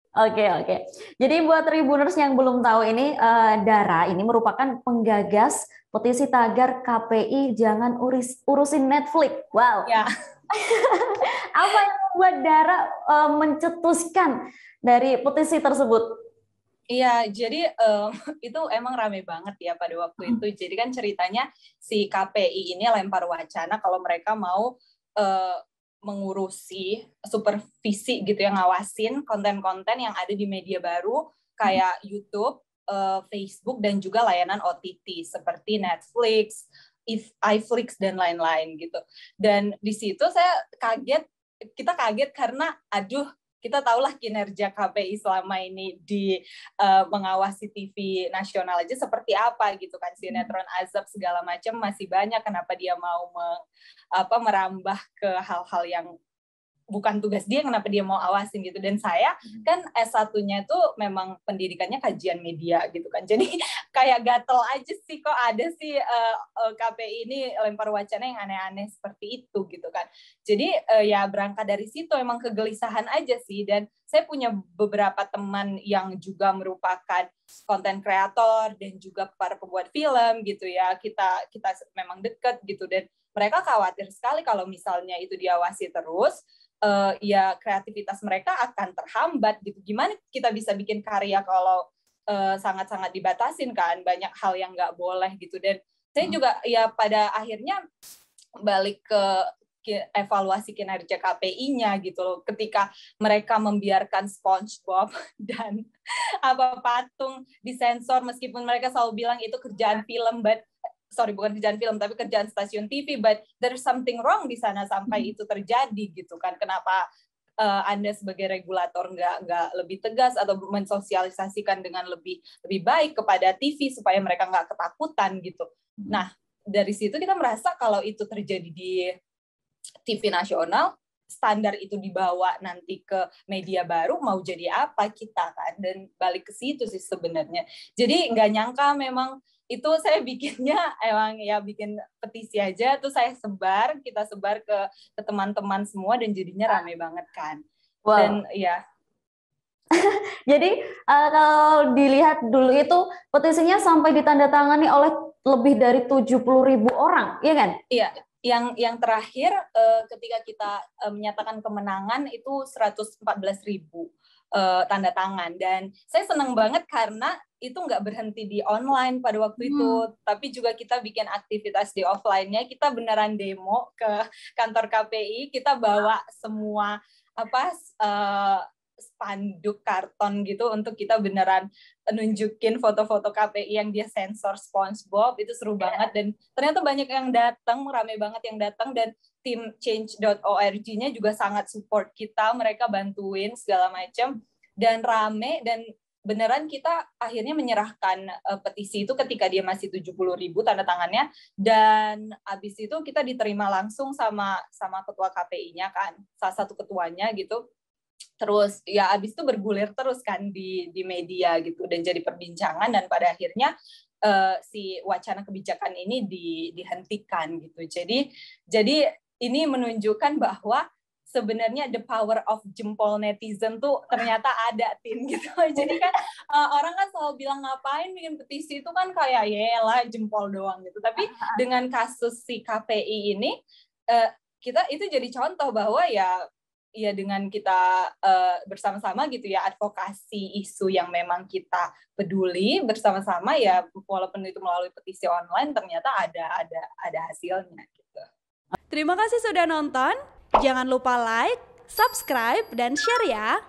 Oke, oke. Jadi buat Tribuners yang belum tahu ini, Dara ini merupakan penggagas petisi tagar KPI jangan urusin Netflix. Wow. Ya, Apa yang membuat Dara mencetuskan dari petisi tersebut? iya, jadi itu emang rame banget ya pada waktu itu. Jadi kan ceritanya si KPI ini lempar wacana kalau mereka mau eh, mengurusi supervisi gitu yang ngawasin konten-konten yang ada di media baru kayak YouTube, Facebook dan juga layanan OTT seperti Netflix, iFlix dan lain-lain gitu. Dan di situ kita kaget karena aduh kita tahulah kinerja KPI selama ini di mengawasi TV nasional aja seperti apa gitu kan, sinetron azab segala macam masih banyak, kenapa dia mau merambah ke hal-hal yang bukan tugas dia, kenapa dia mau awasin gitu. Dan saya kan S1-nya itu memang pendidikannya kajian media gitu kan, jadi kayak gatel aja sih kok ada sih KPI ini lempar wacana yang aneh-aneh seperti itu gitu kan. Jadi ya berangkat dari situ emang kegelisahan aja sih. Dan saya punya beberapa teman yang juga merupakan konten kreator dan juga para pembuat film gitu ya, kita memang dekat gitu. Dan mereka khawatir sekali kalau misalnya itu diawasi terus, ya kreativitas mereka akan terhambat gitu. Gimana kita bisa bikin karya kalau sangat-sangat dibatasin kan, banyak hal yang nggak boleh gitu. Dan saya juga ya pada akhirnya balik ke evaluasi kinerja KPI-nya gitu loh, ketika mereka membiarkan SpongeBob dan patung disensor meskipun mereka selalu bilang itu kerjaan film, bukan kerjaan film tapi kerjaan stasiun TV, but there's something wrong di sana sampai itu terjadi gitu kan. Kenapa Anda sebagai regulator nggak lebih tegas atau mensosialisasikan dengan lebih baik kepada TV supaya mereka nggak ketakutan gitu. Nah, dari situ kita merasa kalau itu terjadi di TV nasional, standar itu dibawa nanti ke media baru, mau jadi apa kita kan. Dan balik ke situ sih sebenarnya. Jadi nggak nyangka memang itu saya bikinnya emang ya bikin petisi aja, terus kita sebar ke teman-teman semua dan jadinya rame banget kan. Wow. Dan ya Jadi kalau dilihat dulu itu petisinya sampai ditandatangani oleh lebih dari 70.000 orang, iya kan? iya, yang terakhir ketika kita menyatakan kemenangan itu 114.000 tanda tangan. Dan saya senang banget karena itu nggak berhenti di online pada waktu itu, tapi juga kita bikin aktivitas di offline-nya. Kita beneran demo ke kantor KPI, kita bawa semua spanduk karton gitu untuk kita beneran nunjukin foto-foto KPI yang dia sensor SpongeBob. Itu seru banget dan ternyata banyak yang datang, rame banget yang datang. Dan tim change.org-nya juga sangat support kita, mereka bantuin segala macam dan rame. Dan beneran kita akhirnya menyerahkan petisi itu ketika dia masih 70.000 tanda tangannya, dan abis itu kita diterima langsung sama ketua KPI-nya kan, salah satu ketuanya gitu. Terus ya abis itu bergulir terus kan di media gitu dan jadi perbincangan, dan pada akhirnya si wacana kebijakan ini dihentikan gitu. Jadi ini menunjukkan bahwa sebenarnya the power of jempol netizen tuh ternyata ada, Tin, gitu. Jadi kan orang kan selalu bilang ngapain bikin petisi itu kan kayak lah jempol doang gitu. Tapi dengan kasus si KPI ini kita itu jadi contoh bahwa ya dengan kita bersama-sama gitu ya, advokasi isu yang memang kita peduli bersama-sama ya, walaupun itu melalui petisi online, ternyata ada hasilnya gitu. Terima kasih sudah nonton. Jangan lupa like, subscribe, dan share ya.